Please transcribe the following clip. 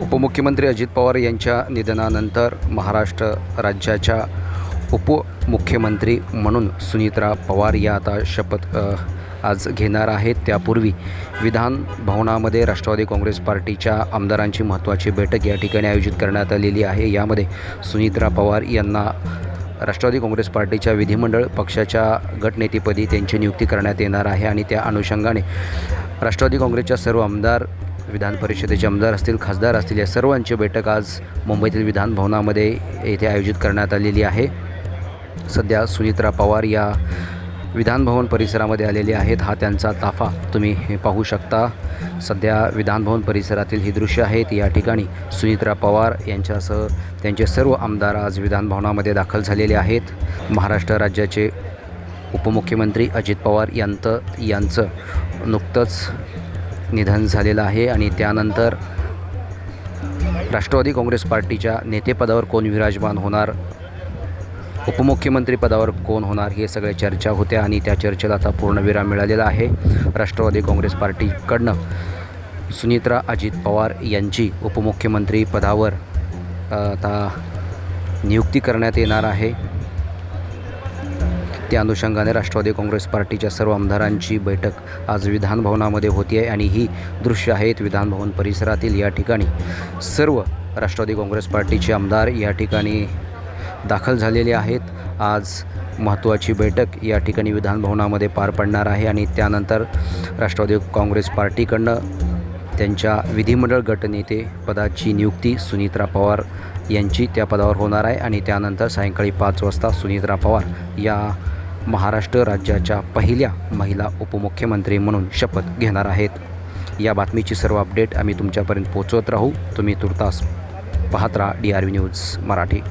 उपमुख्यमंत्री अजित पवार यांच्या निधनानंतर महाराष्ट्र राज्याच्या उपमुख्यमंत्री म्हणून सुनीत्रा पवार या आता शपथ आज घेणार आहेत। त्यापूर्वी विधान भवनामध्ये राष्ट्रवादी काँग्रेस पार्टीच्या आमदारांची महत्त्वाची बैठक या ठिकाणी आयोजित करण्यात आलेली आहे। यामध्ये सुनीत्रा पवार यांना राष्ट्रवादी काँग्रेस पार्टीच्या विधिमंडळ पक्षाच्या गटनेतेपदी त्यांची नियुक्ती करण्यात येणार आहे आणि त्या अनुषंगाने राष्ट्रवादी काँग्रेसच्या सर्व आमदार, विधान परिषदेचे आमदार असतील, खासदार असतील, या सर्वांची बैठक आज मुंबईतील विधान भवनामध्ये येथे आयोजित करण्यात आलेली आहे। सध्या सुनीत्रा पवार या विधान भवन परिसरामध्ये आलेले आहेत। हा त्यांचा ताफा तुम्ही पाहू शकता। सध्या विधान भवन परिसरातील ही दृश्य आहेत। या ठिकाणी सुनीत्रा पवार यांच्यासह त्यांचे सर्व आमदार आज विधान भवनामध्ये दाखल झालेले आहेत। महाराष्ट्र राज्याचे उपमुख्यमंत्री अजित पवार यांचं नुकतंच निधन झालेलं आहे आणि त्यानंतर राष्ट्रवादी काँग्रेस पार्टीच्या नेतेपदावर कोण विराजमान होणार, उपमुख्यमंत्री पदावर कोण होणार, हे सगळे चर्चा होत्या आणि त्या चर्चेला आता पूर्णविराम मिळालेला आहे। राष्ट्रवादी काँग्रेस पार्टीकडनं सुनीत्रा अजित पवार यांची उपमुख्यमंत्री पदावर आता नियुक्ती करण्यात येणार आहे। त्या अनुषंगाने राष्ट्रवादी काँग्रेस पार्टीच्या सर्व आमदारांची बैठक आज विधान भवनामध्ये होती आहे आणि ही दृश्य आहेत विधान भवन परिसरातील। या ठिकाणी सर्व राष्ट्रवादी काँग्रेस पार्टीचे आमदार या ठिकाणी दाखल झालेले आहेत। आज महत्त्वाची बैठक या ठिकाणी विधान भवनामध्ये पार पडणार आहे आणि त्यानंतर राष्ट्रवादी काँग्रेस पार्टीकडनं त्यांच्या विधिमंडळ गटनेते पदाची नियुक्ती सुनीत्रा पवार यांची त्या पदावर होणार आहे आणि त्यानंतर सायंकाळी 5 वाजता सुनीत्रा पवार या महाराष्ट्र राज्याच्या पहिल्या महिला उपमुख्यमंत्री म्हणून शपथ घेणार आहेत। या बातमीची सर्व अपडेट आम्ही तुमच्यापर्यंत पोहोचवत राहू। तुम्ही तुर्तास पाहत राहा DRV न्यूज मराठी।